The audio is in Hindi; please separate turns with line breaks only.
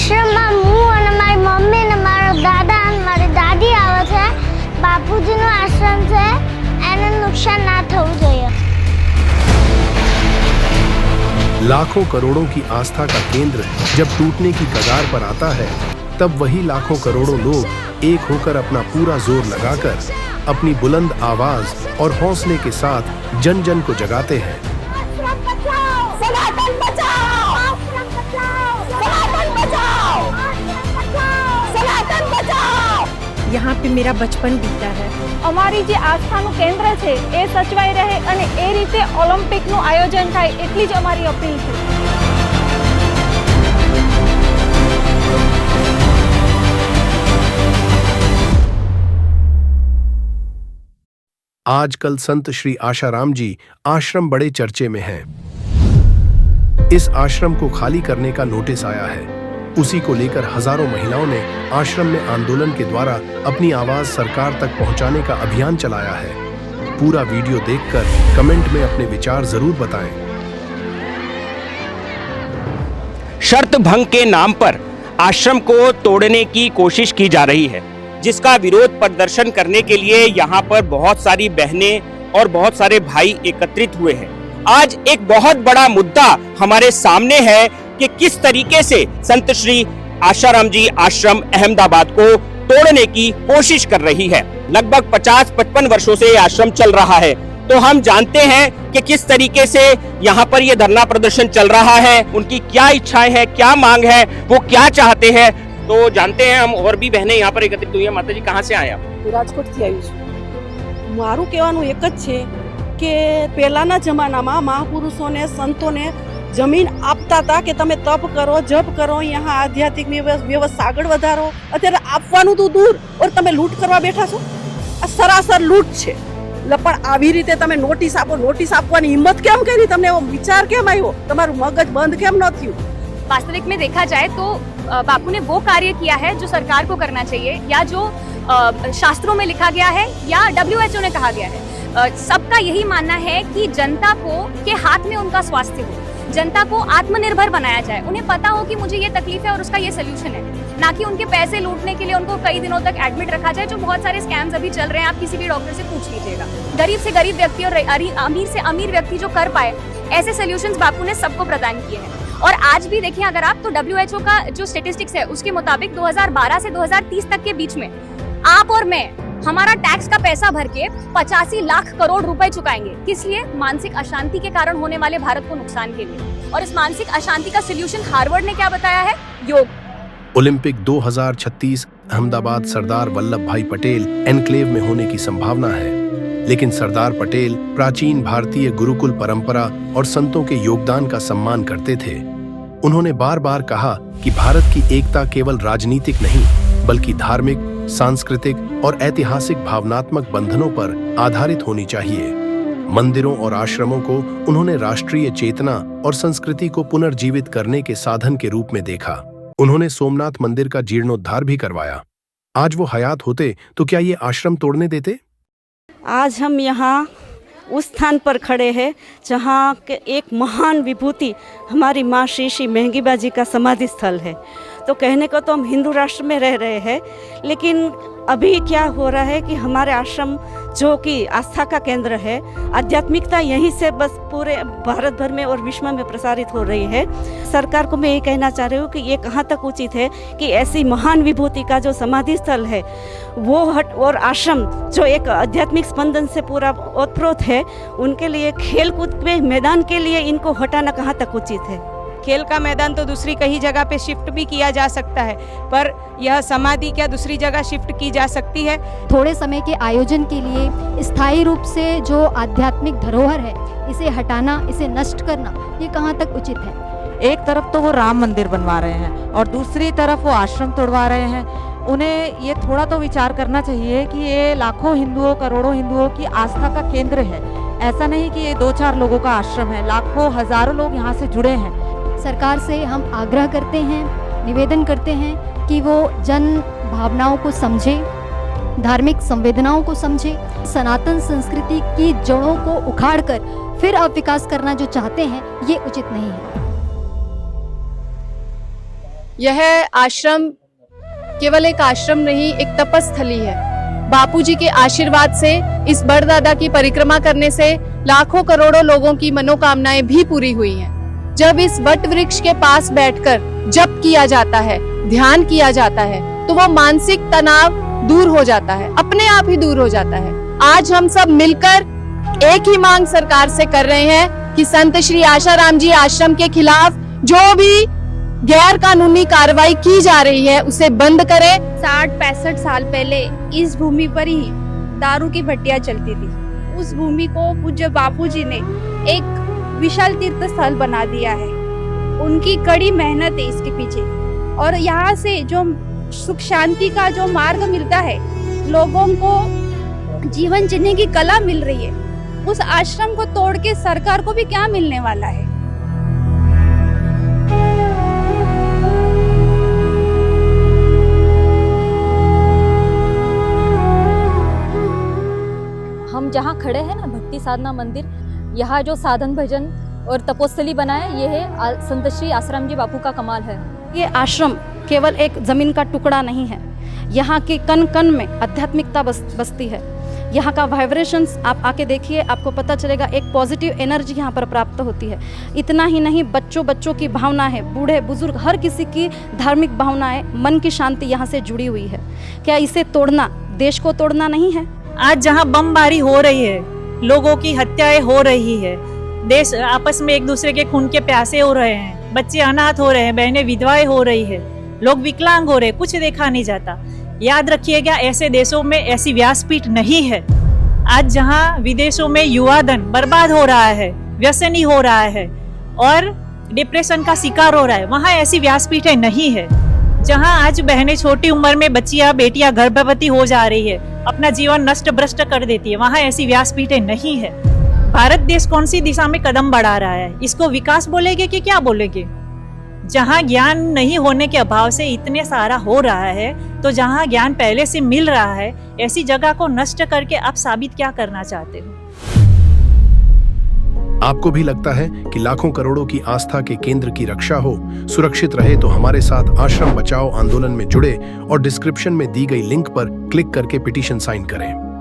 આશ્રમમાં હું અને મારી મમ્મી અને મારા દાદા અને મારી દાદી આવે છે. બાપુજીનો આશ્રમ છે, એને નુકસાન ના થવું જોઈએ.
लाखों करोड़ों की आस्था का केंद्र जब टूटने की कगार पर आता है, तब वही लाखों करोड़ों लोग एक होकर अपना पूरा जोर लगाकर अपनी बुलंद आवाज और हौसले के साथ जन जन को जगाते हैं.
सनातन बचाओ! सनातन बचाओ! सनातन बचाओ!
यहाँ पे मेरा बचपन बीता है.
અમારી જે આસ્થાનું કેન્દ્ર છે એ સચવાઈ રહે અને એ રીતે ઓલિમ્પિકનું આયોજન થાય એટલી જ અમારી અપીલ છે.
आजकल संत श्री आशाराम जी आश्रम बड़े चर्चे में हैं. इस आश्रम को खाली करने का नोटिस आया है. उसी को लेकर हजारों महिलाओं ने आश्रम में आंदोलन के द्वारा अपनी आवाज सरकार तक पहुंचाने का अभियान चलाया है. पूरा वीडियो देखकर कमेंट में अपने विचार जरूर बताएं.
शर्त भंग के नाम पर आश्रम को तोड़ने की कोशिश की जा रही है, जिसका विरोध प्रदर्शन करने के लिए यहाँ पर बहुत सारी बहनें और बहुत सारे भाई एकत्रित हुए हैं. आज एक बहुत बड़ा मुद्दा हमारे सामने है कि किस तरीके से संत श्री आशाराम जी आश्रम अहमदाबाद को तोड़ने की कोशिश कर रही है. लगभग 50-55 वर्षों से ये आश्रम चल रहा है. तो हम जानते हैं कि किस तरीके से यहाँ पर ये धरना प्रदर्शन चल रहा है, उनकी क्या इच्छाएं हैं, क्या मांग है, वो क्या चाहते हैं. तो जानते हैं हम. और भी बहनें यहाँ पर एकत्रित हुई हैं. माता जी कहाँ से आए आप?
રાજકોટ થી આવી છું. મારું કહેવાનું એક જ છે કે પહેલાના જમાનામાં મહાપુરુષોને સંતોને જમીન આપતા હતા કે તમે તપ કરો, જપ કરો, અહીંયા આધ્યાત્મિક વ્યવસ્થા આગળ વધારો. અત્યારે આપવાનું તો દૂર और તમે લૂંટ કરવા બેઠા છો. આ સરાસર લૂંટ છે. પણ આવી રીતે તમે નોટિસ આપો, નોટિસ આપવાની હિંમત કેમ કરી? તમને એવો વિચાર કેમ આવ્યો? તમારું મગજ બંધ કેમ ન થયું?
वास्तविक में देखा जाए तो बापू ने वो कार्य किया है जो सरकार को करना चाहिए, या जो शास्त्रों में लिखा गया है या WHO ने कहा गया है. सबका यही मानना है कि जनता को के हाथ में उनका स्वास्थ्य हो, जनता को आत्मनिर्भर बनाया जाए. उन्हें पता हो कि मुझे ये तकलीफ है और उसका ये सोल्यूशन है, ना कि उनके पैसे लूटने के लिए उनको कई दिनों तक एडमिट रखा जाए, जो बहुत सारे स्कैम्स अभी चल रहे हैं. आप किसी भी डॉक्टर से पूछ लीजिएगा. गरीब से गरीब व्यक्ति और अमीर से अमीर व्यक्ति जो कर पाए, ऐसे सोल्यूशंस बापू ने सबको प्रदान किए हैं. और आज भी देखिए अगर आप, तो WHO का जो स्टेटिस्टिक्स है उसके मुताबिक 2012 से 2030 तक के बीच में आप और मैं हमारा टैक्स का पैसा भर के 85 लाख करोड़ रुपए चुकाएंगे. किस लिए? मानसिक अशांति के कारण होने वाले भारत को नुकसान के लिए. और इस मानसिक अशांति का सोल्यूशन हार्वर्ड ने क्या बताया है? योग.
ओलंपिक 2036 अहमदाबाद सरदार वल्लभ भाई पटेल एनक्लेव में होने की संभावना है. लेकिन सरदार पटेल प्राचीन भारतीय गुरुकुल परंपरा और संतों के योगदान का सम्मान करते थे. उन्होंने बार बार कहा कि भारत की एकता केवल राजनीतिक नहीं, बल्कि धार्मिक, सांस्कृतिक और ऐतिहासिक भावनात्मक बंधनों पर आधारित होनी चाहिए. मंदिरों और आश्रमों को उन्होंने राष्ट्रीय चेतना और संस्कृति को पुनर्जीवित करने के साधन के रूप में देखा. उन्होंने सोमनाथ मंदिर का जीर्णोद्धार भी करवाया. आज वो हयात होते तो क्या ये आश्रम तोड़ने देते?
आज हम यहाँ उस स्थान पर खड़े हैं जहाँ के एक महान विभूति हमारी माँ श्री महंगीबा जी का समाधि स्थल है. तो कहने को तो हम हिंदू राष्ट्र में रह रहे हैं, लेकिन अभी क्या हो रहा है कि हमारे आश्रम जो कि आस्था का केंद्र है, आध्यात्मिकता यहीं से बस पूरे भारत भर में और विश्व में प्रसारित हो रही है. सरकार को मैं ये कहना चाह रही हूँ कि ये कहाँ तक उचित है कि ऐसी महान विभूति का जो समाधि स्थल है वो हट, और आश्रम जो एक आध्यात्मिक स्पंदन से पूरा ओतप्रोत है, उनके लिए खेल कूद के मैदान के लिए इनको हटाना कहाँ तक उचित है?
खेल का मैदान तो दूसरी कहीं जगह पे शिफ्ट भी किया जा सकता है, पर यह समाधि क्या दूसरी जगह शिफ्ट की जा सकती है?
थोड़े समय के आयोजन के लिए स्थायी रूप से जो आध्यात्मिक धरोहर है इसे हटाना, इसे नष्ट करना, ये कहाँ तक उचित है?
एक तरफ तो वो राम मंदिर बनवा रहे हैं और दूसरी तरफ वो आश्रम तोड़वा रहे हैं. उन्हें ये थोड़ा तो विचार करना चाहिए कि ये लाखों हिंदुओं, करोड़ों हिंदुओं की आस्था का केंद्र है. ऐसा नहीं कि ये 2-4 लोगों का आश्रम है, लाखों हजारों लोग यहाँ से जुड़े हैं.
सरकार से हम आग्रह करते हैं, निवेदन करते हैं कि वो जन भावनाओं को समझे, धार्मिक संवेदनाओं को समझे, सनातन संस्कृति की जड़ों को उखाड़कर फिर अब विकास करना जो चाहते हैं ये उचित नहीं है.
यह आश्रम केवल एक आश्रम नहीं, एक तपस्थली है। बापूजी के आशीर्वाद से, इस बड़दादा की परिक्रमा करने से लाखों करोड़ों लोगों की मनोकामनाएं भी पूरी हुई हैं। जब इस वट वृक्ष के पास बैठकर जप किया जाता है, ध्यान किया जाता है, तो वो मानसिक तनाव दूर हो जाता है, अपने आप ही दूर हो जाता है। आज हम सब मिलकर एक ही मांग सरकार से कर रहे हैं कि संत श्री आशाराम जी आश्रम के खिलाफ जो भी गैर कानूनी कार्रवाई की जा रही है उसे बंद करें।
60-65 साल पहले इस भूमि पर ही दारू की भट्टियां चलती थी। उस भूमि को पूज्य बापूजी ने एक विशाल तीर्थ स्थल बना दिया है। उनकी कड़ी मेहनत है इसके पीछे, और यहाँ से जो सुख शांति का जो मार्ग मिलता है, लोगों को जीवन जीने की कला मिल रही है, उस आश्रम को तोड़ के सरकार को भी क्या मिलने वाला है।
हम जहाँ खड़े हैं ना, भक्ति साधना मंदिर, यहाँ जो साधन भजन और तपोस्थली बना है, ये है संत श्री आसाराम जी बापू का कमाल है।
ये आश्रम केवल एक ज़मीन का टुकड़ा नहीं है, यहाँ के कण कण में आध्यात्मिकता बसती है। यहाँ का वाइब्रेशंस आप आके देखिए, आपको पता चलेगा, एक पॉजिटिव एनर्जी यहाँ पर प्राप्त होती है। इतना ही नहीं, बच्चों की भावना है, बूढ़े बुजुर्ग हर किसी की धार्मिक भावनाएं, मन की शांति यहाँ से जुड़ी हुई है। क्या इसे तोड़ना देश को तोड़ना नहीं है?
आज जहाँ बमबारी हो रही है, लोगों की हत्याएं हो रही है, देश आपस में एक दूसरे के खून के प्यासे हो रहे हैं, बच्चे अनाथ हो रहे हैं, बहनें विधवाएं हो रही है, लोग विकलांग हो रहे हैं, कुछ देखा नहीं जाता। याद रखिएगा, ऐसे देशों में ऐसी व्यासपीठ नहीं है। आज जहाँ विदेशों में युवा धन बर्बाद हो रहा है, व्यसनी हो रहा है और डिप्रेशन का शिकार हो रहा है, वहाँ ऐसी व्यासपीठें नहीं है। जहाँ आज बहनें छोटी उम्र में बच्चियां बेटियां गर्भवती हो जा रही है, अपना जीवन नष्ट भ्रष्ट कर देती है, वहाँ ऐसी व्यासपीठें नहीं है। भारत देश कौन सी दिशा में कदम बढ़ा रहा है, इसको विकास बोलेंगे कि क्या बोलेंगे? जहाँ ज्ञान नहीं होने के अभाव से इतने सारा हो रहा है, तो जहाँ ज्ञान पहले से मिल रहा है, ऐसी जगह को नष्ट करके आप साबित क्या करना चाहते हो?
आपको भी लगता है कि लाखों करोड़ों की आस्था के केंद्र की रक्षा हो, सुरक्षित रहे, तो हमारे साथ आश्रम बचाओ आंदोलन में जुड़े और डिस्क्रिप्शन में दी गई लिंक पर क्लिक करके पिटीशन साइन करें।